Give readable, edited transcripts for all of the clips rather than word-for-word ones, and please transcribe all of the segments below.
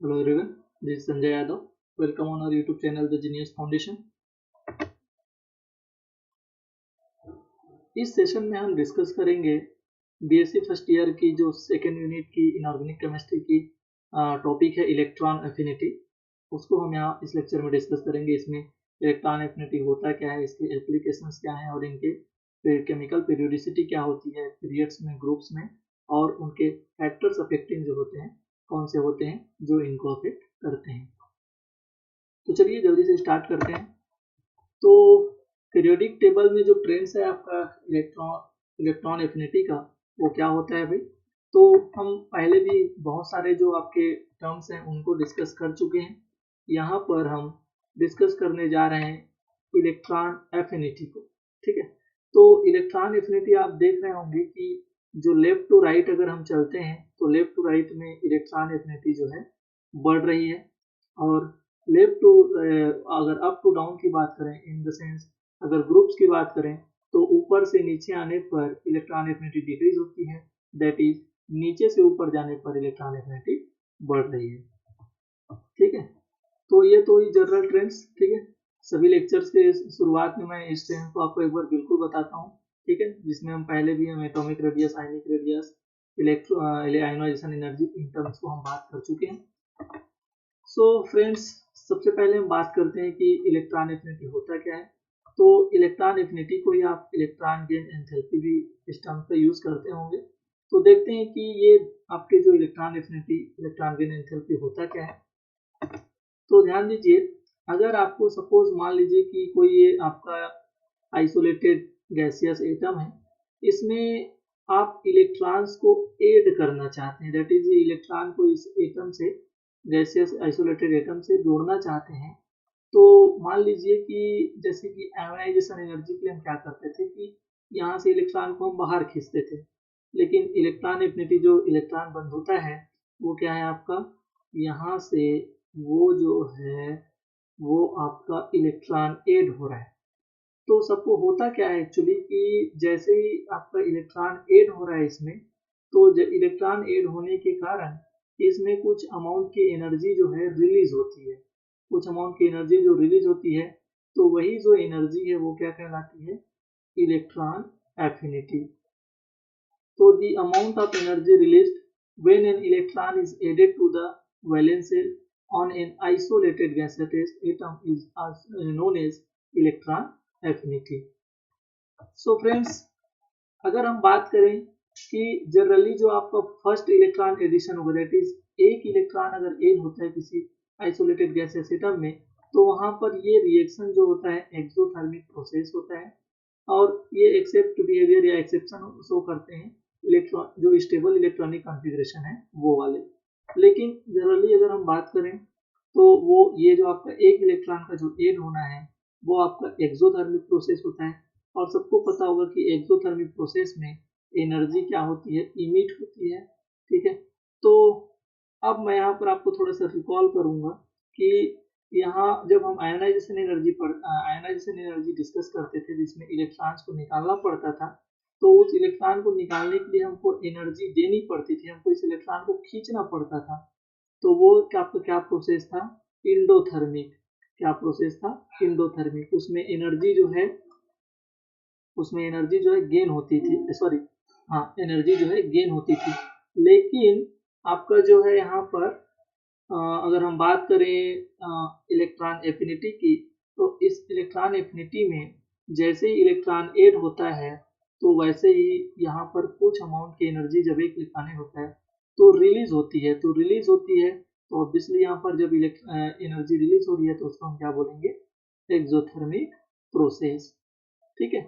Hello everyone, this is Sanjay Yadav. Welcome on our YouTube channel The Genius Foundation. इस session में हम discuss करेंगे BSc first year की जो second unit की इनऑर्गेनिक केमिस्ट्री की टॉपिक है इलेक्ट्रॉन एफिनिटी। उसको हम यहाँ इस लेक्चर में डिस्कस करेंगे। इसमें इलेक्ट्रॉन एफिनिटी होता क्या है, इसके एप्लीकेशंस क्या हैं और इनके केमिकल पीरियोडिसिटी क्या होती है पीरियड्स में, ग्रुप्स में, और उनके फैक्टर्स अफेक्टिंग जो होते हैं कौन से होते हैं जो इनको अफेक्ट करते हैं। तो चलिए जल्दी से स्टार्ट करते हैं। तो पीरियोडिक टेबल में जो ट्रेंड्स है आपका इलेक्ट्रॉन एफिनिटी का, वो क्या होता है भाई। तो हम पहले भी बहुत सारे जो आपके टर्म्स हैं उनको डिस्कस कर चुके हैं। यहाँ पर हम डिस्कस करने जा रहे हैं इलेक्ट्रॉन एफिनिटी को। ठीक है, तो इलेक्ट्रॉन एफिनिटी आप देख रहे होंगे कि जो लेफ्ट टू राइट अगर हम चलते हैं तो लेफ्ट टू राइट में इलेक्ट्रॉन एफिनिटी जो है बढ़ रही है, और लेफ्ट टू अगर अप टू डाउन की बात करें, इन द सेंस अगर ग्रुप्स की बात करें तो ऊपर से नीचे आने पर इलेक्ट्रॉन एफिनिटी डिक्रीज होती है, दैट इज नीचे से ऊपर जाने पर इलेक्ट्रॉन एफिनिटी बढ़ रही है। ठीक है, तो ये तो ही जनरल ट्रेंड्स। ठीक है, सभी लेक्चर्स के शुरुआत में मैं इस ट्रेंड को आपको एक बार बिल्कुल बताता हूँ। ठीक है, जिसमें हम पहले भी हम atomic radius, ionic radius, ionization energy, इन टर्म्स को हम बात कर चुके हैं। सो फ्रेंड्स, सबसे पहले हम बात करते हैं कि इलेक्ट्रॉन एफिनिटी होता क्या है। तो इलेक्ट्रॉन एफिनिटी को ही आप इलेक्ट्रॉन गेन एंथैल्पी भी इस टर्म पे यूज करते होंगे। तो देखते हैं कि ये आपके जो electron affinity, electron gain enthalpy होता क्या है। तो ध्यान दीजिए, अगर आपको सपोज मान लीजिए कि कोई ये आपका आइसोलेटेड गैसियस एटम है, इसमें आप इलेक्ट्रॉन्स को ऐड करना चाहते हैं, दैट इज इलेक्ट्रॉन को इस एटम से, गैसियस आइसोलेटेड एटम से जोड़ना चाहते हैं। तो मान लीजिए कि जैसे कि आयोनाइजेशन एनर्जी के लिए हम क्या करते थे कि यहाँ से इलेक्ट्रॉन को हम बाहर खींचते थे, लेकिन इलेक्ट्रॉन एफिनिटी जो इलेक्ट्रॉन बंद होता है वो क्या है आपका, यहाँ से वो जो है वो आपका इलेक्ट्रॉन ऐड हो रहा है। तो सबको होता क्या है एक्चुअली कि जैसे ही आपका इलेक्ट्रॉन ऐड हो रहा है इसमें, तो इलेक्ट्रॉन ऐड होने के कारण इसमें कुछ अमाउंट की एनर्जी जो है रिलीज होती है, कुछ अमाउंट की एनर्जी जो रिलीज होती है, तो वही जो एनर्जी है वो क्या कहलाती है, इलेक्ट्रॉन एफिनिटी। तो the amount of energy released when an electron is added to the valence shell on an isolated gaseous atom is known as electron affinity. So friends, अगर हम बात करें कि जनरली जो आपका फर्स्ट इलेक्ट्रॉन एडिशन होगा, that is एक electron अगर ऐड होता है किसी आइसोलेटेड गैसियस एटम में, तो वहां पर ये रिएक्शन जो होता है एक्सोथर्मिक प्रोसेस होता है, और ये एक्सेप्ट बिहेवियर या एक्सेप्शन शो करते हैं इलेक्ट्रॉन जो स्टेबल इलेक्ट्रॉनिक कॉन्फ़िगरेशन है वो वाले। लेकिन जनरली अगर हम बात करें तो वो ये जो आपका एक इलेक्ट्रॉन का जो ऐड होना है वो आपका एक्सोथर्मिक प्रोसेस होता है, और सबको पता होगा कि एक्सोथर्मिक प्रोसेस में एनर्जी क्या होती है, इमिट होती है। ठीक है, तो अब मैं यहाँ पर आपको थोड़ा सा रिकॉल करूँगा कि यहाँ जब हम आयनाइजेशन एनर्जी डिस्कस करते थे जिसमें इलेक्ट्रॉन्स को निकालना पड़ता था, तो उस इलेक्ट्रॉन को निकालने के लिए हमको एनर्जी देनी पड़ती थी, हमको इस इलेक्ट्रॉन को खींचना पड़ता था। तो वो आपका क्या प्रोसेस था, इंडोथर्मिक। क्या प्रोसेस था, इंडोथर्मिक। उसमें एनर्जी जो है गेन होती थी, सॉरी, हाँ, एनर्जी जो है गेन होती थी। लेकिन आपका जो है यहाँ पर अगर हम बात करें इलेक्ट्रॉन एफिनिटी की, तो इस इलेक्ट्रॉन एफिनिटी में जैसे ही इलेक्ट्रॉन ऐड होता है तो वैसे ही यहाँ पर कुछ अमाउंट की एनर्जी जब एक इलेक्ट्रॉन ऐड होता है तो रिलीज होती है, तो ऑब्वियसली यहाँ पर जब एनर्जी रिलीज हो रही है तो उसको हम क्या बोलेंगे, एक्सोथर्मिक प्रोसेस। ठीक है,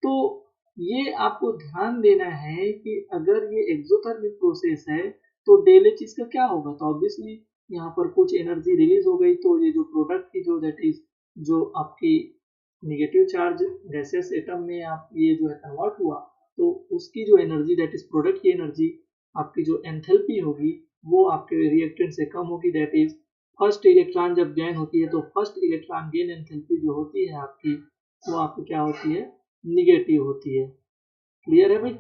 तो ये आपको ध्यान देना है कि अगर ये एक्सोथर्मिक प्रोसेस है तो डेली चीज का क्या होगा, तो ऑब्वियसली यहाँ पर कुछ एनर्जी रिलीज हो गई, तो ये जो प्रोडक्ट की जो दैट इज जो आपकी निगेटिव चार्ज गैसेस एटम में आप ये जो है कन्वर्ट हुआ, तो उसकी जो एनर्जी दैट इज प्रोडक्ट की एनर्जी, आपकी जो एंथैल्पी होगी वो आपके रिएक्टेंट से कम होगी, दैट इज फर्स्ट इलेक्ट्रॉन जब गेन होती है तो फर्स्ट इलेक्ट्रॉन गेन एंथैल्पी जो होती है आपकी, वो आपकी क्या होती है, निगेटिव होती है। क्लियर है भाई,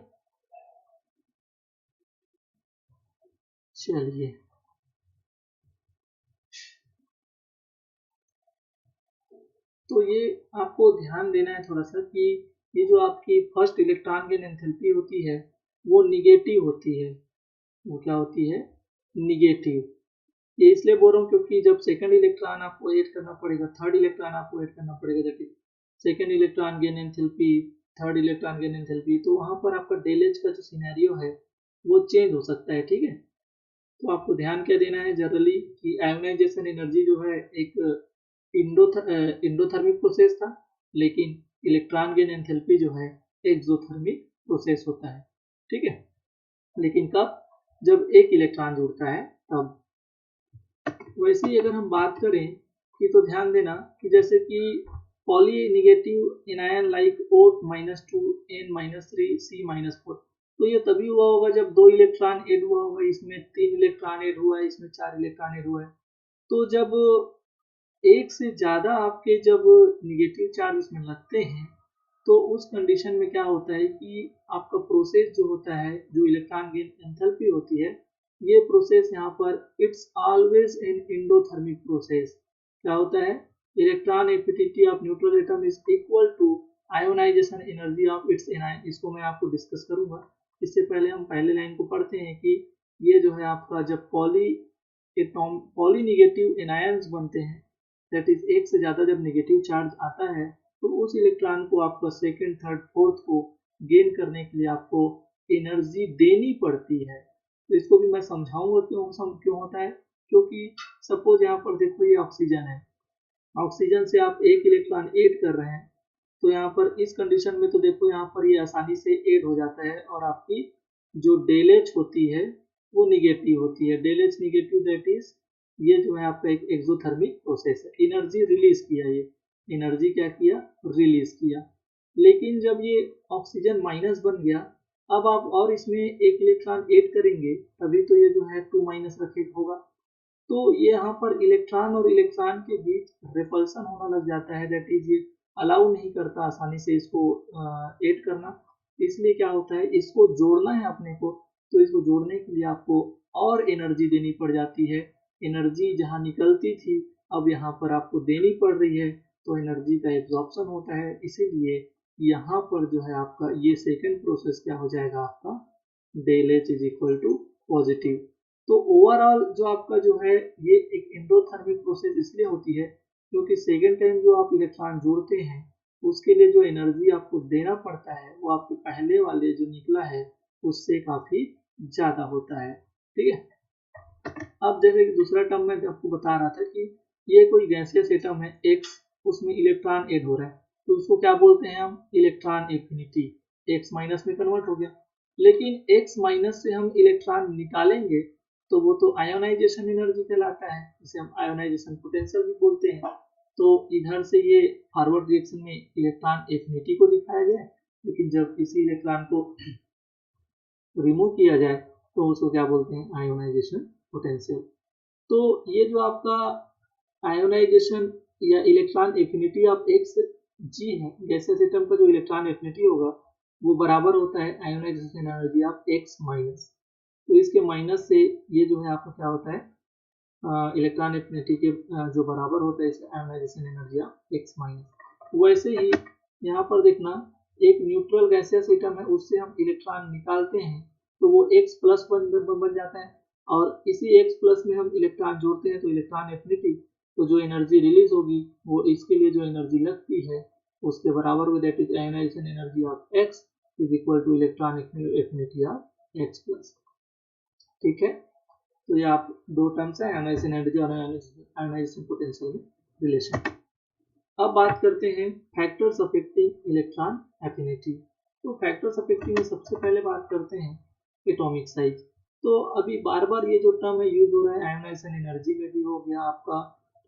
चलिए तो ये आपको ध्यान देना है थोड़ा सा कि ये जो आपकी फर्स्ट इलेक्ट्रॉन गेन एंथैल्पी होती है वो निगेटिव होती है। वो क्या होती है? निगेटिव। ये इसलिए बोल रहा हूँ क्योंकि जब सेकंड इलेक्ट्रॉन आपको ऐड करना पड़ेगा, थर्ड इलेक्ट्रॉन आपको ऐड करना पड़ेगा, that is second electron gain enthalpy, third electron gain enthalpy, तो वहां पर आपका डेल एच का जो सिनेरियो है वो चेंज हो सकता है। ठीक है, तो आपको ध्यान क्या देना है जनरली कि आयोनाइजेशन एनर्जी जो है एक इंडोथर्मिक प्रोसेस था, लेकिन इलेक्ट्रॉन गेन एंथैल्पी जो है एक्सोथर्मिक प्रोसेस होता है। ठीक है, लेकिन कब? जब एक इलेक्ट्रॉन जुड़ता है तब। वैसे ही अगर हम बात करें कि तो ध्यान देना कि जैसे कि poly negative anion like O-2 N-3 C-4, तो ये तभी हुआ होगा जब दो इलेक्ट्रॉन ऐड हुआ होगा, इसमें 3 इलेक्ट्रॉन ऐड हुआ है, इसमें 4 इलेक्ट्रॉन ऐड हुआ है। तो जब एक से ज्यादा आपके जब निगेटिव चार्ज उसमें लगते हैं तो उस कंडीशन में क्या होता है कि आपका प्रोसेस जो होता है, जो इलेक्ट्रॉन गेन एंथैल्पी होती है, ये प्रोसेस यहाँ पर it's always an endothermic process. क्या होता है? Electron affinity of neutral atom is equal to ionization energy of its anion. इसको मैं आपको डिस्कस करूंगा। इससे पहले हम पहले लाइन को पढ़ते हैं कि ये जो है आपका जब पॉली निगेटिव एनायंस बनते हैं, दैट इज एक से ज्यादा जब नेगेटिव चार्ज आता है तो उस इलेक्ट्रॉन को आपका सेकंड, थर्ड, फोर्थ को गेन करने के लिए आपको एनर्जी देनी पड़ती है। तो इसको भी मैं समझाऊंगा क्यों होता है। क्योंकि सपोज यहाँ पर देखो ये ऑक्सीजन है, ऑक्सीजन से आप एक इलेक्ट्रॉन ऐड कर रहे हैं, तो यहाँ पर इस कंडीशन में तो देखो यहाँ पर ये आसानी से ऐड हो जाता है और आपकी जो डेल एच होती है वो निगेटिव होती है। Del H negative, that is ये जो है आपका एक एक्सोथर्मिक प्रोसेस है। एनर्जी रिलीज किया, ये एनर्जी क्या किया? रिलीज किया। लेकिन जब ये ऑक्सीजन माइनस बन गया, अब आप और इसमें एक इलेक्ट्रॉन ऐड करेंगे तभी तो ये जो है 2 माइनस रखे होगा। तो ये यहाँ पर इलेक्ट्रॉन और इलेक्ट्रॉन के बीच रिपल्सन होना लग जाता है, दैट इज ये अलाउ नहीं करता आसानी से इसको ऐड करना। इसलिए क्या होता है, इसको जोड़ना है अपने को, तो इसको जोड़ने के लिए आपको और एनर्जी देनी पड़ जाती है। एनर्जी जहाँ निकलती थी अब यहाँ पर आपको देनी पड़ रही है, तो एनर्जी का एब्जॉर्प्शन होता है। इसीलिए यहाँ पर जो है आपका ये सेकेंड प्रोसेस क्या हो जाएगा, आपका del H is equal to positive. तो ओवरऑल जो आपका जो है ये एक एंडोथर्मिक प्रोसेस इसलिए होती है क्योंकि सेकेंड टाइम जो आप इलेक्ट्रॉन जोड़ते हैं उसके लिए जो एनर्जी आपको देना पड़ता है वो आपके पहले वाले जो निकला है उससे काफी ज्यादा होता है। ठीक है, अब जैसे कि दूसरा टर्म मैं आपको बता रहा था कि ये कोई गैसियस एटम है X, उसमें इलेक्ट्रॉन ऐड हो रहा है, तो उसको क्या बोलते हैं हम? Electron affinity. X माइनस में कन्वर्ट हो गया। लेकिन X माइनस से हम इलेक्ट्रॉन निकालेंगे तो वो तो आयोनाइजेशन एनर्जी कहलाता है, जिसे हम आयोनाइजेशन पोटेंशियल भी बोलते हैं। तो इधर से ये फॉरवर्ड रिएक्शन में इलेक्ट्रॉन एफिनिटी को दिखाया गया है, लेकिन जब इसी इलेक्ट्रॉन को रिमूव किया जाए तो उसको क्या बोलते हैं? Ionization potential. तो ये जो आपका आयोनाइजेशन या इलेक्ट्रॉन एफिनिटी ऑफ एक्स जी है, गैसियस एटम का जो इलेक्ट्रॉन एफिनिटी होगा वो बराबर होता है ionization energy of X minus. तो इसके माइनस से ये जो है आपका क्या होता है, इलेक्ट्रॉन एफिनिटी के जो बराबर होता है इसका ionization energy of X minus. वैसे ही यहाँ पर देखना, एक न्यूट्रल गैसियस एटम है उससे हम इलेक्ट्रॉन निकालते हैं तो वो X प्लस बन जाता है, और इसी X प्लस में हम इलेक्ट्रॉन जोड़ते हैं तो इलेक्ट्रॉन एफिनिटी, तो जो एनर्जी रिलीज होगी वो इसके लिए जो एनर्जी लगती है उसके बराबर हो, that is ionization energy of X is equal to electron affinity of X plus. ठीक है, तो ये आप दो टर्म्स है आयोनाइजेशन एनर्जी और आयोनाइजेशन पोटेंशियल में रिलेशन। अब बात करते हैं फैक्टर्स अफेक्टिंग इलेक्ट्रॉन एफिनिटी। तो फैक्टर्स अफेक्टिंग में सबसे पहले बात करते हैं एटॉमिक साइज। तो अभी बार बार ये जो टर्म है यूज हो रहा है, आयोनाइजेशन एनर्जी में भी हो गया आपका,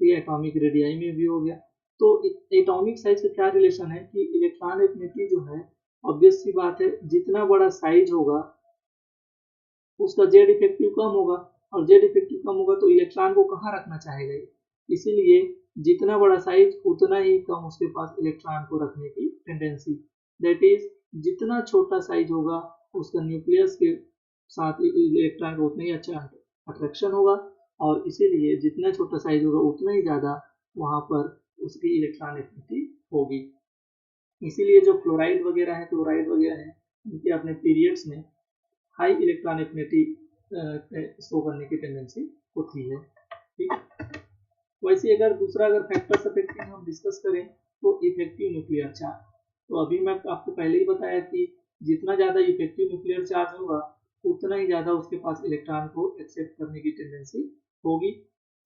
ये एटॉमिक रेडियाई में भी हो गया। तो एटॉमिक साइज का क्या रिलेशन है कि इलेक्ट्रॉन एफिनिटी जो है, ऑब्वियस सी बात है, जितना बड़ा साइज होगा उसका जेड इफेक्टिव कम होगा, और जेड इफेक्टिव कम होगा तो इलेक्ट्रॉन को कहाँ रखना चाहेगा, इसीलिए जितना बड़ा साइज उतना ही कम उसके पास इलेक्ट्रॉन को रखने की टेंडेंसी। दैट इज जितना छोटा साइज होगा उसका न्यूक्लियस के साथ इलेक्ट्रॉन को उतना ही अच्छा अट्रैक्शन होगा, और इसीलिए जितना छोटा साइज होगा उतना ही ज़्यादा वहाँ पर उसकी इलेक्ट्रॉन एफिनिटी होगी। इसीलिए जो फ्लोराइड वगैरह है, उनके अपने पीरियड्स में हाई इलेक्ट्रॉन एफिनिटी शो करने की टेंडेंसी होती है। ठीक है, वैसे अगर फैक्टर्स अफेक्टिंग हम डिस्कस करें तो इफेक्टिव न्यूक्लियर चार्ज, तो अभी मैं आपको पहले ही बताया कि जितना ज़्यादा इफेक्टिव न्यूक्लियर चार्ज होगा उतना ही ज़्यादा उसके पास इलेक्ट्रॉन को एक्सेप्ट करने की टेंडेंसी होगी।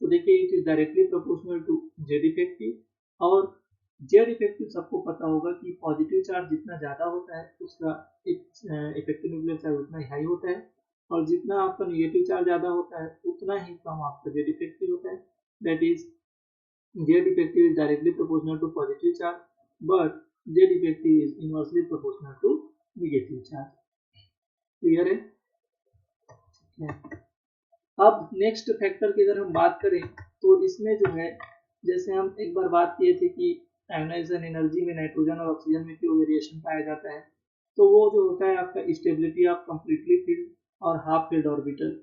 तो देखिए, it is directly proportional to Z effective, और जेड इफेक्टिव सबको पता होगा कि पॉजिटिव चार्ज जितना ज़्यादा होता है उसका इफेक्टिव न्यूक्लियर चार्ज उतना ही हाई होता है, और जितना आपका निगेटिव चार्ज ज़्यादा होता है उतना ही कम आपका जेड इफेक्टिव होता है। That is Z effective is directly proportional to positive charge, but Z effective is inversely proportional to negative charge. Clear है? अब नेक्स्ट फैक्टर की अगर हम बात करें तो इसमें जो है, जैसे हम एक बार बात किए थे कि आयोनाइजेशन एनर्जी में नाइट्रोजन और ऑक्सीजन में क्यों वेरिएशन पाया जाता है, तो वो जो होता है आपका स्टेबिलिटी ऑफ कंप्लीटली फील्ड और हाफ फील्ड ऑर्बिटल।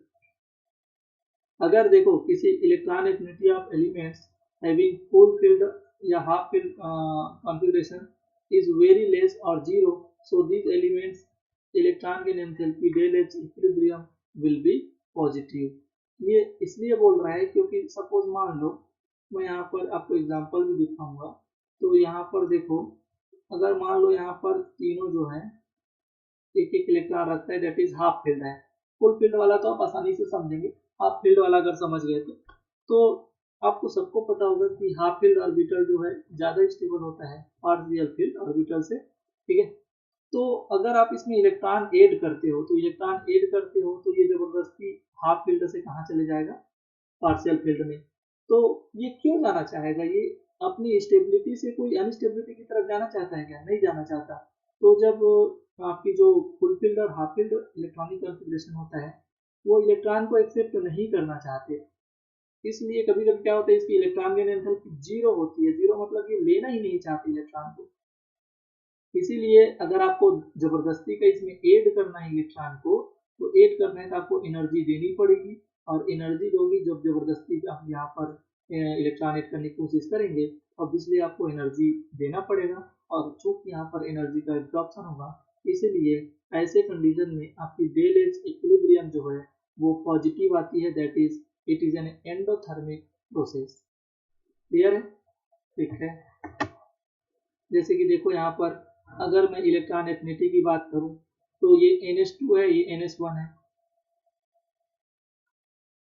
अगर देखो किसी electron affinity of elements having full filled या half filled configuration is very less और zero, so these elements electron के enthalpy del H equilibrium will be positive. ये इसलिए बोल रहा है क्योंकि सपोज मान लो, मैं यहाँ पर आपको एग्जांपल भी दिखाऊंगा। तो यहाँ पर देखो, अगर मान लो यहाँ पर तीनों जो है एक एक इलेक्ट्रॉन रखता है, दैट इज हाफ फील्ड है। फुल फील्ड वाला तो आप आसानी से समझेंगे, हाफ फील्ड वाला अगर समझ गए तो आपको सबको पता होगा कि हाफ फील्ड ऑर्बिटल जो है ज्यादा स्टेबल होता है पार्शियल फील्ड ऑर्बिटल से। ठीक है, तो अगर आप इसमें इलेक्ट्रॉन ऐड करते हो तो ये जबरदस्ती हाफ फील्ड से कहाँ चले जाएगा, पार्शियल फील्ड में। तो ये क्यों जाना चाहेगा, ये अपनी स्टेबिलिटी से कोई अनस्टेबिलिटी की तरफ जाना चाहता है क्या? नहीं जाना चाहता। तो जब आपकी जो फुल फील्ड और हाफ फील्ड इलेक्ट्रॉनिक कॉन्फ़िगरेशन होता है वो इलेक्ट्रॉन को एक्सेप्ट नहीं करना चाहते, इसलिए कभी कभी क्या होता है, इसकी इलेक्ट्रॉन की एंथैल्पी जीरो होती है। जीरो मतलब ये लेना ही नहीं चाहते इलेक्ट्रॉन को। इसीलिए अगर आपको जबरदस्ती का इसमें ऐड करना है इलेक्ट्रॉन को, तो ऐड करना है तो आपको एनर्जी देनी पड़ेगी, और एनर्जी दोगी जब जबरदस्ती आप यहाँ पर इलेक्ट्रॉन ऐड करने की कोशिश करेंगे, ऑब्वियसली आपको एनर्जी देना पड़ेगा, और चूंकि यहाँ पर एनर्जी का एब्जॉर्प्शन होगा, इसलिए ऐसे कंडीशन में आपकी डेल एच इक्विलिब्रियम जो है वो पॉजिटिव आती है। That is it is an endothermic process. Clear है? ठीक है, जैसे कि देखो यहाँ पर अगर मैं इलेक्ट्रॉन एफिनिटी की बात करूं तो ये NH2 है, ये NH1 है,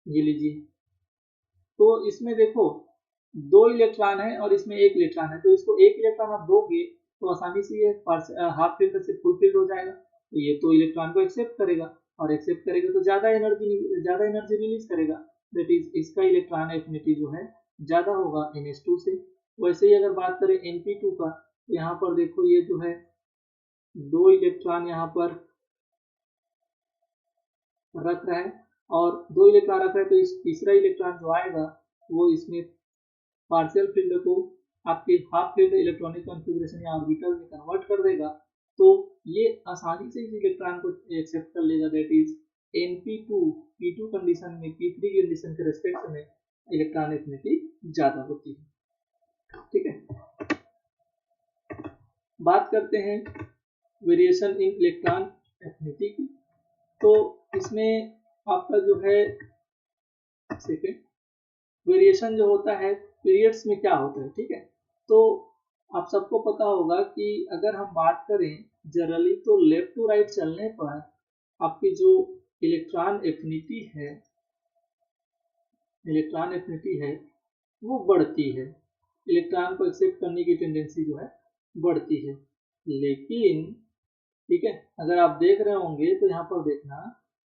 ये लीजिए। तो इसमें देखो दो इलेक्ट्रॉन है और इसमें एक इलेक्ट्रॉन है, तो इसको एक इलेक्ट्रॉन आप दोगे तो आसानी से ये हाफ फील्ड से फुल फील्ड हो जाएगा। तो ये तो इलेक्ट्रॉन को एक्सेप्ट करेगा, और एक्सेप्ट करेगा तो ज्यादा एनर्जी रिलीज करेगा। दैट इज इसका इलेक्ट्रॉन एफिनिटी जो है ज्यादा होगा NH2 से। वैसे ही अगर बात करें Np2 का, तो यहाँ पर देखो ये जो है दो इलेक्ट्रॉन यहाँ पर रख रहा है, और दो इलेक्ट्रॉन रख रहा है, तो इस तीसरा इलेक्ट्रॉन जो आएगा वो इसमें पार्शियल फील्ड को आपके हाफ फील्ड इलेक्ट्रॉनिक कॉन्फ़िगरेशन या ऑर्बिटल में कन्वर्ट कर देगा। तो ये आसानी से इस इलेक्ट्रॉन को एक्सेप्ट कर लेगा। That is Np2 P2 condition में P3 कंडीशन के रेस्पेक्ट में इलेक्ट्रॉन एफिनिटी ज्यादा होती है। ठीक है, बात करते हैं वेरिएशन इन इलेक्ट्रॉन एफिनिटी की। तो इसमें आपका जो है सेकेंड वेरिएशन जो होता है पीरियड्स में क्या होता है। ठीक है, तो आप सबको पता होगा कि अगर हम बात करें जनरली तो लेफ्ट टू राइट चलने पर आपकी जो इलेक्ट्रॉन एफिनिटी है वो बढ़ती है, इलेक्ट्रॉन को एक्सेप्ट करने की टेंडेंसी जो है बढ़ती है। लेकिन ठीक है, अगर आप देख रहे होंगे तो यहाँ पर देखना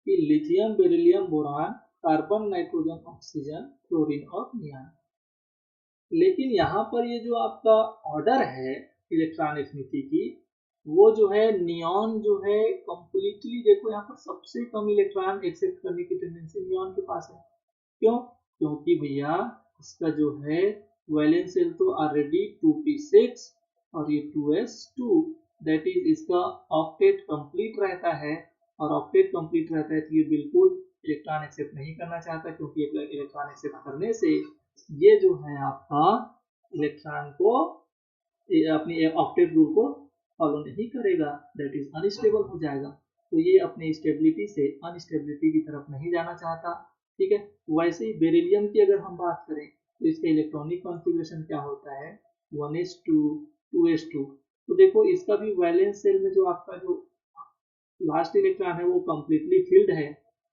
कि lithium, beryllium, boron, carbon, nitrogen, oxygen, chlorine और नियॉन, लेकिन यहाँ पर ये जो आपका ऑर्डर है इलेक्ट्रॉन एफिनिटी की, वो जो है नियॉन जो है कंप्लीटली, देखो यहाँ पर सबसे कम इलेक्ट्रॉन एक्सेप्ट करने की टेंडेंसी नियॉन के पास है। क्यों? क्योंकि भैया इसका जो है वैलेंस शेल तो ऑलरेडी 2p6 और ये 2s2, दैट इज इसका ऑक्टेट कंप्लीट रहता है, और ऑक्टेट कंप्लीट रहता है तो ये बिल्कुल इलेक्ट्रॉन एक्सेप्ट नहीं करना चाहता, क्योंकि इलेक्ट्रॉन एक्सेप्ट करने से ये जो है आपका इलेक्ट्रॉन को अपनी ऑक्टेट रूल को फॉलो नहीं करेगा, दैट इज अनस्टेबल हो जाएगा। तो ये अपने स्टेबिलिटी से अनस्टेबिलिटी की तरफ नहीं जाना चाहता, ठीक है। वैसे ही बेरिलियम की अगर हम बात करें तो इसका इलेक्ट्रॉनिक कॉन्फ़िगरेशन क्या होता है, 1s2 2s2। तो देखो इसका भी वैलेंस सेल में जो आपका जो लास्ट इलेक्ट्रॉन है वो कम्प्लीटली फिल्ड है,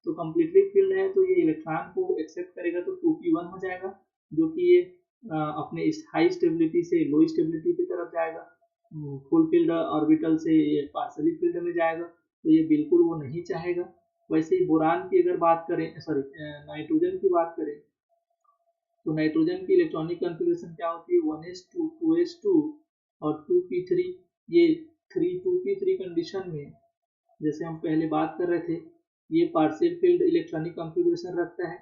तो कम्प्लीटली फिल्ड है तो ये इलेक्ट्रॉन को एक्सेप्ट करेगा तो 2p1 हो जाएगा, जो कि ये अपने इस हाई स्टेबिलिटी से लो स्टेबिलिटी की तरफ जाएगा। फुल फील्ड ऑर्बिटल से ये पार्सली फील्ड में जाएगा, तो ये बिल्कुल वो नहीं चाहेगा। वैसे ही बोरान की अगर बात करें, सॉरी नाइट्रोजन की बात करें, तो नाइट्रोजन की इलेक्ट्रॉनिक कॉन्फ़िगरेशन क्या होती है, 1s2 2s2 और 2p3। ये 3 2p3 कंडीशन में जैसे हम पहले बात कर रहे थे, ये पार्शियल फील्ड इलेक्ट्रॉनिक कॉन्फ़िगरेशन रखता है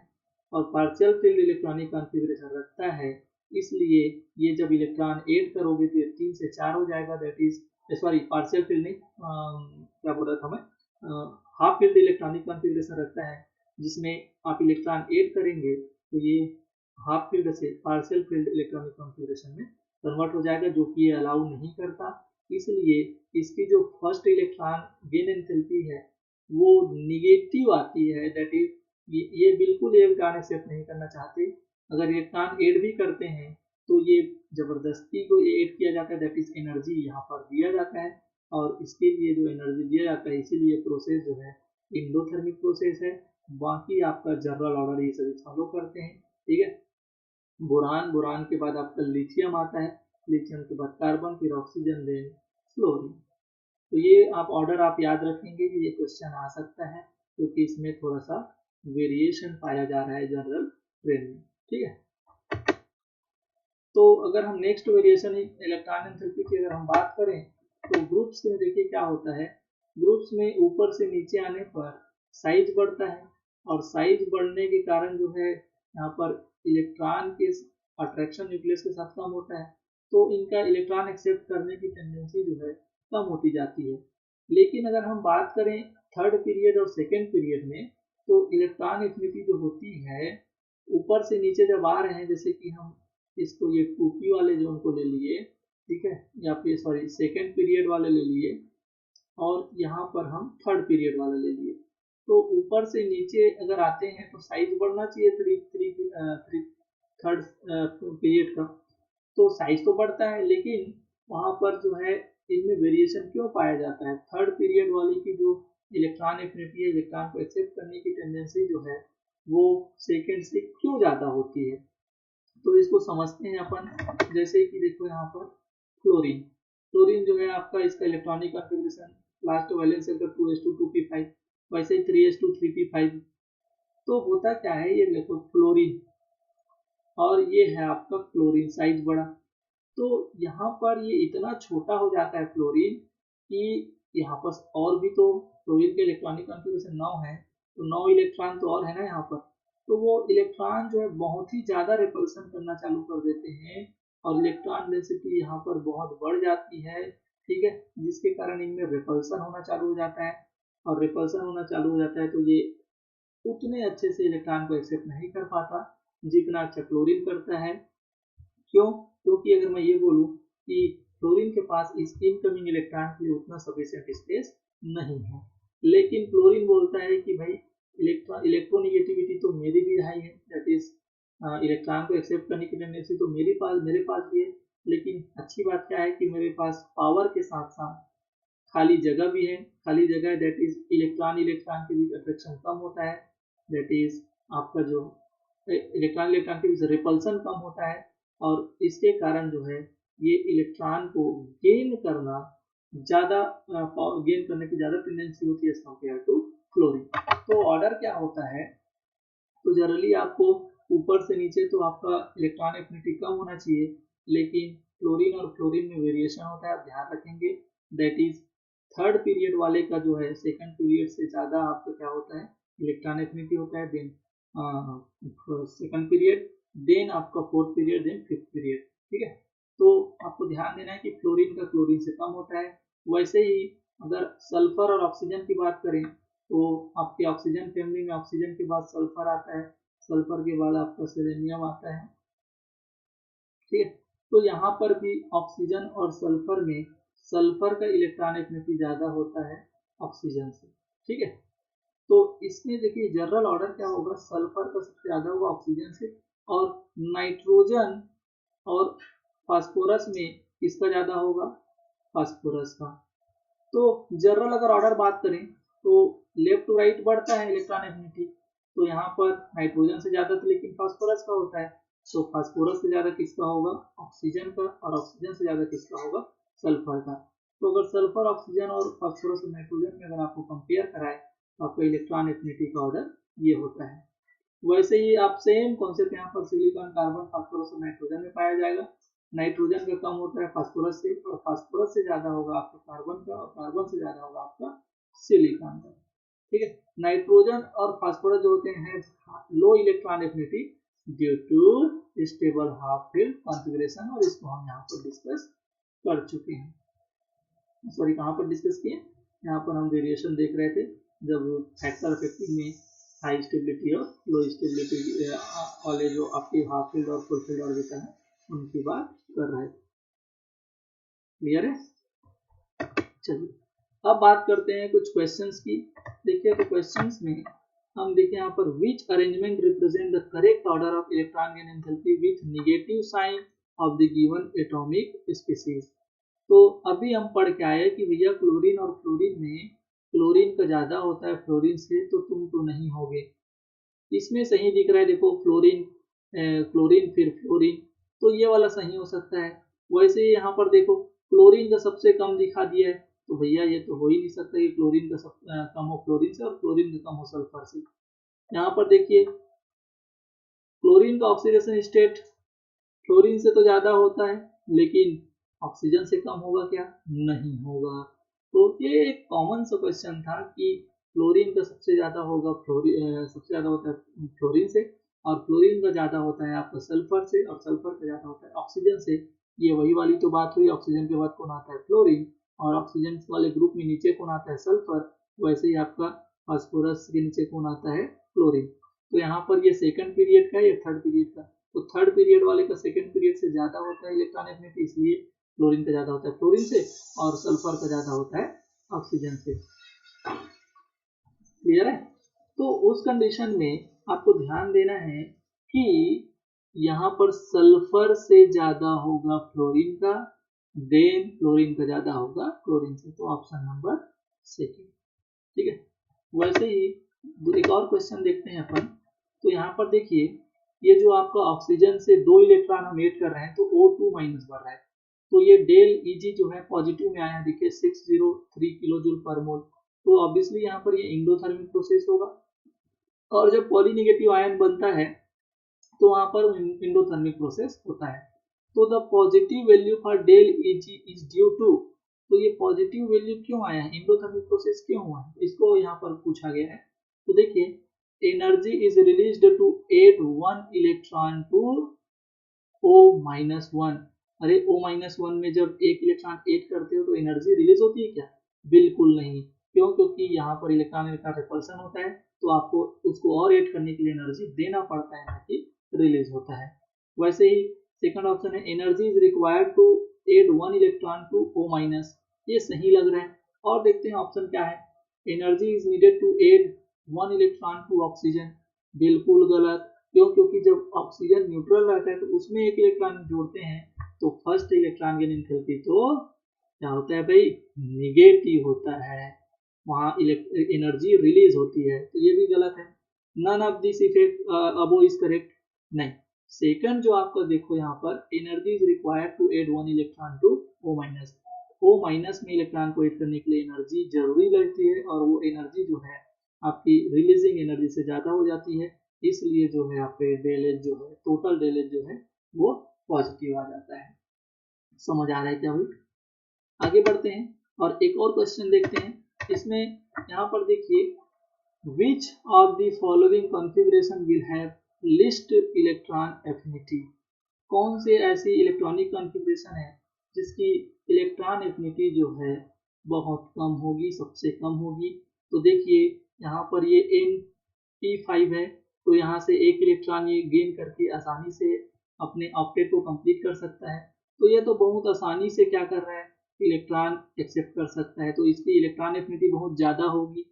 और पार्शियल फील्ड इलेक्ट्रॉनिक कॉन्फ़िगरेशन रखता है, इसलिए ये जब इलेक्ट्रॉन ऐड करोगे तो ये 3 से 4 हो जाएगा, that is sorry partial field नहीं, क्या बोल रहा था मैं, हाफ फील्ड इलेक्ट्रॉनिक कॉन्फ़िगरेशन रखता है, जिसमें आप इलेक्ट्रॉन ऐड करेंगे तो ये हाफ फील्ड से पार्शियल फील्ड इलेक्ट्रॉनिक कॉन्फ़िगरेशन में कन्वर्ट हो जाएगा, जो कि ये अलाउ नहीं करता। इसलिए इसकी जो फर्स्ट इलेक्ट्रॉन गेन एंथैल्पी है वो निगेटिव आती है, दैट इज ये बिल्कुल इलेक्ट्रॉन एक्सेप्ट नहीं करना चाहते। अगर इलेक्ट्रॉन ऐड भी करते हैं तो ये जबरदस्ती को ये ऐड किया जाता है, दैट इज एनर्जी यहाँ पर दिया जाता है, और इसके लिए जो एनर्जी दिया जाता है इसीलिए प्रोसेस जो है इंडोथर्मिक प्रोसेस है। बाकी आपका जनरल ऑर्डर ये सभी फॉलो करते हैं, ठीक है। बोरान, बोरान के बाद आपका लिथियम आता है, लिथियम के बाद कार्बन, फिर ऑक्सीजन, देन फ्लोरीन। तो ये आप ऑर्डर आप याद रखेंगे कि ये क्वेश्चन आ सकता है, क्योंकि इसमें थोड़ा सा वेरिएशन पाया जा रहा है जनरल ट्रेन में, ठीक है। तो अगर हम नेक्स्ट वेरिएशन इलेक्ट्रॉन एंथैल्पी की अगर हम बात करें तो ग्रुप्स में देखिए क्या होता है, ग्रुप्स में ऊपर से नीचे आने पर साइज बढ़ता है, और साइज बढ़ने के कारण जो है यहाँ पर इलेक्ट्रॉन के अट्रैक्शन न्यूक्लियस के साथ कम होता है, तो इनका इलेक्ट्रॉन एक्सेप्ट करने की टेंडेंसी जो है कम होती जाती है। लेकिन अगर हम बात करें थर्ड पीरियड और सेकेंड पीरियड में, तो इलेक्ट्रॉन एफिनिटी जो होती है ऊपर से नीचे जब आ रहे हैं, जैसे कि हम इसको ये 2p वाले जोन को ले लिए, ठीक है, या फिर सॉरी सेकेंड पीरियड वाले ले लिए, और यहाँ पर हम थर्ड पीरियड वाला ले लिए, तो ऊपर से नीचे अगर आते हैं तो साइज बढ़ना चाहिए थर्ड पीरियड का, तो साइज तो बढ़ता है, लेकिन वहाँ पर जो है इनमें वेरिएशन क्यों पाया जाता है, थर्ड पीरियड वाली की जो इलेक्ट्रॉन एफिनिटी है, इलेक्ट्रॉन को एक्सेप्ट करने की टेंडेंसी जो है वो सेकेंड से क्यों ज़्यादा होती है। तो इसको समझते हैं अपन, जैसे कि देखो यहाँ पर फ्लोरीन, फ्लोरीन जो है आपका इसका electronic configuration last valence shell का 2s2 2p5, वैसे ही 3s2 3p5। तो होता क्या है, ये देखो फ्लोरीन और ये है आपका क्लोरीन, साइज बड़ा, तो यहाँ पर ये इतना छोटा हो जाता है फ्लोरीन कि यहाँ पर और भी तो फ्लोरीन के इलेक्ट्रॉनिक कॉन्फ़िगरेशन 9 है, तो 9 इलेक्ट्रॉन तो और है ना यहाँ पर, तो वो इलेक्ट्रॉन जो है बहुत ही ज़्यादा रिपल्सन करना चालू कर देते हैं, और इलेक्ट्रॉन डेंसिटी यहाँ पर बहुत बढ़ जाती है, ठीक है, जिसके कारण इनमें रिपल्सन होना चालू हो जाता है, और रिपल्सन होना चालू हो जाता है तो ये उतने अच्छे से इलेक्ट्रॉन को एक्सेप्ट नहीं कर पाता जितना अच्छा क्लोरीन करता है। क्यों? क्योंकि अगर मैं ये बोलूँ कि क्लोरीन के पास इस इनकमिंग इलेक्ट्रॉन के लिए उतना सफिशिएंट स्पेस नहीं है, लेकिन क्लोरीन बोलता है कि भाई इलेक्ट्रोनिगेटिविटी तो मेरी भी हाई है, दैट इज इलेक्ट्रॉन को एक्सेप्ट करने की टेंडेंसी तो मेरे पास भी है, लेकिन अच्छी बात क्या है कि मेरे पास पावर के साथ साथ खाली जगह भी है, खाली जगह है, दैट इज इलेक्ट्रॉन इलेक्ट्रॉन के बीच अट्रैक्शन कम होता है, दैट इज आपका जो इलेक्ट्रॉन इलेक्ट्रॉन के बीच रिपल्सन कम होता है, और इसके कारण जो है ये इलेक्ट्रॉन को गेन करना ज़्यादा गेन करने की ज़्यादा टेंडेंसी होती है एज कम्पेयर टू क्लोरीन। तो ऑर्डर क्या होता है, तो जनरली आपको ऊपर से नीचे तो आपका इलेक्ट्रॉन एफिनिटी कम होना चाहिए, लेकिन क्लोरीन और फ्लोरीन में वेरिएशन होता है, आप ध्यान रखेंगे, दैट इज थर्ड पीरियड वाले का जो है सेकंड पीरियड से ज़्यादा आपका क्या होता है, इलेक्ट्रॉन एफिनिटी होता है, देन सेकंड पीरियड, देन आपका fourth period, then fifth period, ठीक है। तो आपको ध्यान देना है कि फ्लोरीन का क्लोरीन से कम होता है। वैसे ही अगर सल्फर और ऑक्सीजन की बात करें तो आपके ऑक्सीजन फैमिली में ऑक्सीजन के बाद सल्फर आता है, सल्फर के बाद आपका सेलेनियम आता है, ठीक है। तो यहाँ पर भी ऑक्सीजन और सल्फर में सल्फर का इलेक्ट्रॉन एफिनिटी ज़्यादा होता है ऑक्सीजन से, ठीक है। तो इसमें देखिए जनरल ऑर्डर क्या होगा, सल्फर का सबसे ज़्यादा होगा ऑक्सीजन से, और नाइट्रोजन और फास्फोरस में किसका ज़्यादा होगा, फास्फोरस का। तो जनरल अगर ऑर्डर बात करें तो लेफ्ट टू राइट बढ़ता है इलेक्ट्रॉन एफिनिटी, तो यहाँ पर नाइट्रोजन से ज़्यादा था लेकिन फास्फोरस का होता है, तो फास्फोरस से ज़्यादा किसका होगा, ऑक्सीजन का, और ऑक्सीजन से ज़्यादा किसका होगा, सल्फर का। तो अगर सल्फर, ऑक्सीजन और फास्फोरस और नाइट्रोजन में अगर आपको कंपेयर कराए तो आपका इलेक्ट्रॉन एफिनिटी का ऑर्डर ये होता है। वैसे ही आप सेम कॉन्सेप्ट यहाँ पर सिलिकॉन, कार्बन, फास्फोरस और नाइट्रोजन में पाया जाएगा। नाइट्रोजन का कम होता है फास्फोरस से, और फास्फोरस से ज्यादा होगा आपका कार्बन का, और कार्बन से ज्यादा होगा आपका सिलिकॉन का, ठीक है। नाइट्रोजन और फास्फोरस जो होते हैं low electron affinity due to stable half filled configuration, और इसको हम यहाँ पर डिस्कस कर चुके हैं। सॉरी, कहाँ पर डिस्कस किए, यहाँ पर हम वेरिएशन देख रहे थे जब फैक्टर इफेक्टिव में हाई स्टेबिलिटी और लो स्टेबिलिटी वाले जो आपके हाफ फील्ड और फुल फील्ड ऑर्बिटल है उनकी बात कर रहे थे। क्लियर है? चलिए अब बात करते हैं कुछ क्वेश्चंस की। देखिए तो क्वेश्चंस में हम देखिए यहाँ पर which arrangement represent the correct order of electron gain enthalpy with negative sign of the given atomic species. तो अभी हम पढ़ के आए कि भैया क्लोरीन और फ्लोरीन में क्लोरीन का ज्यादा होता है फ्लोरीन से, तो तुम तो नहीं होगे। इसमें सही दिख रहा है, देखो फ्लोरीन, क्लोरीन फिर फ्लोरीन, तो ये वाला सही हो सकता है। वैसे ही यहाँ पर देखो क्लोरीन का सबसे कम दिखा दिया है, तो भैया ये तो हो ही नहीं सकता कि क्लोरीन का कम हो फ्लोरीन से और फ्लोरीन का कम हो सल्फर से। यहाँ पर देखिए क्लोरीन का ऑक्सीडेशन स्टेट फ्लोरीन से तो ज्यादा होता है, लेकिन ऑक्सीजन से कम होगा क्या, नहीं होगा। तो ये एक कॉमन सा क्वेश्चन था कि क्लोरीन का सबसे ज्यादा होगा सबसे ज्यादा होता है फ्लोरीन से, और फ्लोरीन का ज्यादा होता है आपका सल्फर से, और सल्फर का ज्यादा होता है ऑक्सीजन से। ये वही वाली तो बात हुई, ऑक्सीजन के बाद कौन आता है, फ्लोरीन, और ऑक्सीजन वाले ग्रुप में नीचे कौन आता है, सल्फर। वैसे ही आपका फास्फोरस के नीचे कौन आता है, क्लोरीन। तो यहाँ पर ये सेकंड पीरियड का, ये थर्ड पीरियड का, तो थर्ड पीरियड वाले का सेकंड पीरियड से ज्यादा होता है इलेक्ट्रॉन एफिनिटी, इसलिए क्लोरीन का ज्यादा होता है फ्लोरीन से, और सल्फर का ज्यादा होता है ऑक्सीजन से। क्लियर है? तो उस कंडीशन में आपको ध्यान देना है कि यहाँ पर सल्फर से ज्यादा होगा फ्लोरीन का, देन फ्लोरीन का ज्यादा होगा क्लोरीन से, तो ऑप्शन नंबर सेकंड, ठीक है। वैसे ही एक और क्वेश्चन देखते हैं अपन। तो यहाँ पर देखिए ये जो आपका ऑक्सीजन से 2 इलेक्ट्रॉन हम ऐड कर रहे हैं, तो O2 माइनस बढ़ रहा है, तो ये डेल Eg जो है पॉजिटिव में आया है, देखिए 603 किलो जूल पर मोल। तो ऑब्वियसली यहाँ पर ये इंडोथर्मिक प्रोसेस होगा, और जब पॉलीनेगेटिव आयन बनता है तो वहां पर इंडोथर्मिक प्रोसेस होता है। तो the positive value for del Eg is due to, तो ये पॉजिटिव वैल्यू क्यों आया है, इंडोथर्मिक प्रोसेस क्यों हुआ है, इसको यहाँ पर पूछा गया है। तो देखिए energy is released to add 1 electron to O-1। अरे O-1 में जब एक इलेक्ट्रॉन ऐड करते हो तो एनर्जी रिलीज होती है क्या, बिल्कुल नहीं। क्यों, क्योंकि यहाँ पर इलेक्ट्रॉन का रिपल्सन होता है, तो आपको उसको और ऐड करने के लिए एनर्जी देना पड़ता है, ना कि रिलीज होता है। वैसे ही सेकंड ऑप्शन है energy is required to add 1 electron to O-, ये सही लग रहा है। और देखते हैं ऑप्शन क्या है, energy is needed to add 1 electron to oxygen, बिल्कुल गलत। क्यों, क्योंकि जब ऑक्सीजन न्यूट्रल रहता है तो उसमें एक इलेक्ट्रॉन जोड़ते हैं, तो फर्स्ट इलेक्ट्रॉन गेन एंथैल्पी तो क्या होता है भाई, निगेटिव होता है, वहां एनर्जी रिलीज होती है, तो ये भी गलत है। None of this effect above is correct, नहीं। सेकंड जो आपका देखो यहाँ पर energy is required to add 1 electron to O-, O- में इलेक्ट्रॉन को ऐड करने के लिए एनर्जी जरूरी लगती है, और वो एनर्जी जो है आपकी रिलीजिंग एनर्जी से ज्यादा हो जाती है, इसलिए जो है आपके डेलेज जो है, टोटल डेलेज जो है वो पॉजिटिव आ जाता है। समझ आ रहा है क्या भाई? आगे बढ़ते हैं और एक और क्वेश्चन देखते हैं। इसमें यहाँ पर देखिए which of the following configuration will have list electron affinity, कौन से ऐसी इलेक्ट्रॉनिक कॉन्फ़िगरेशन है जिसकी इलेक्ट्रॉन एफिनिटी जो है बहुत कम होगी, सबसे कम होगी। तो देखिए यहाँ पर ये N-P5 है, तो यहाँ से एक इलेक्ट्रॉन ये गेन करके आसानी से अपने ऑक्टेट को कंप्लीट कर सकता है। तो ये तो बहुत आसानी से क्या कर रहा है, इलेक्ट्रॉन एक्सेप्ट कर सकता है, तो इसकी इलेक्ट्रॉन एफिनिटी बहुत ज़्यादा होगी,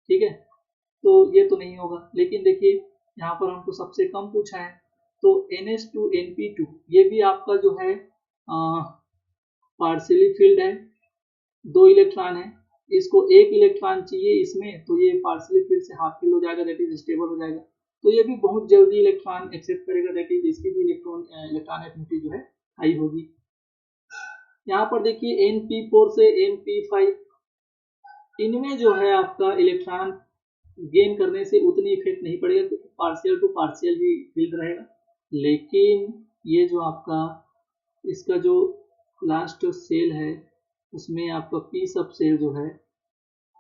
ठीक है। तो ये तो नहीं होगा। लेकिन देखिए यहाँ पर हमको सबसे कम पूछा है, तो NH2 NP2 ये भी आपका जो है पार्शियली फिल्ड है, 2 इलेक्ट्रॉन है, इसको 1 इलेक्ट्रॉन चाहिए इसमें, तो ये पार्शियली फिल्ड से हाफ फिल्ड हो जाएगा, दैट इज स्टेबल हो जाएगा। तो ये भी बहुत जल्दी इलेक्ट्रॉन एक्सेप्ट करेगा, दैट इज इसकी भी इलेक्ट्रॉन एफिनिटी जो है हाई होगी। यहाँ पर देखिए NP4 से NP5 इनमें जो है आपका इलेक्ट्रॉन गेन करने से उतनी इफेक्ट नहीं पड़ेगा, क्योंकि पार्शियल टू पार्शियल ही फील्ड रहेगा। लेकिन ये जो आपका इसका जो लास्ट सेल है उसमें आपका पी सब सेल जो है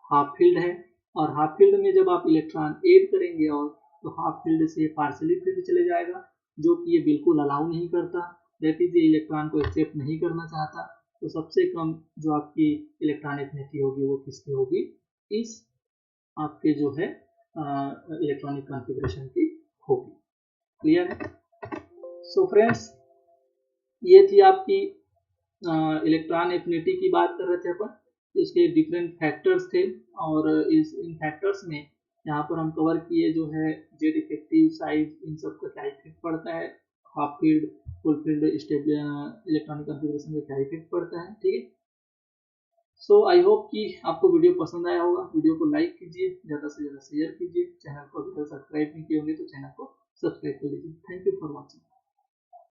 हाफ फील्ड है, और हाफ फील्ड में जब आप इलेक्ट्रॉन ऐड करेंगे और तो हाफ फील्ड से पार्शियली फील्ड चले जाएगा, जो कि ये बिल्कुल अलाउ नहीं करता, दैट इज ये इलेक्ट्रॉन को एक्सेप्ट नहीं करना चाहता। तो सबसे कम जो आपकी इलेक्ट्रॉन एफिनिटी होगी वो किसकी होगी, इस आपके जो है इलेक्ट्रॉनिक कॉन्फ़िगरेशन की होगी। क्लियर है? सो फ्रेंड्स, ये थी आपकी इलेक्ट्रॉन एफिनिटी की बात कर रहे थे अपन, इसके डिफरेंट फैक्टर्स थे, और इन फैक्टर्स में यहाँ पर हम कवर किए जो है जेड इफेक्टिव, साइज, इन सब का क्या इफेक्ट पड़ता है, half field, full field, electronic configuration का क्या इफेक्ट पड़ता है, ठीक है। सो आई होप कि आपको वीडियो पसंद आया होगा। वीडियो को लाइक कीजिए, ज़्यादा से ज़्यादा शेयर कीजिए, चैनल को अभी तक सब्सक्राइब नहीं किए होंगे तो चैनल को सब्सक्राइब कर लीजिए। Thank you for watching.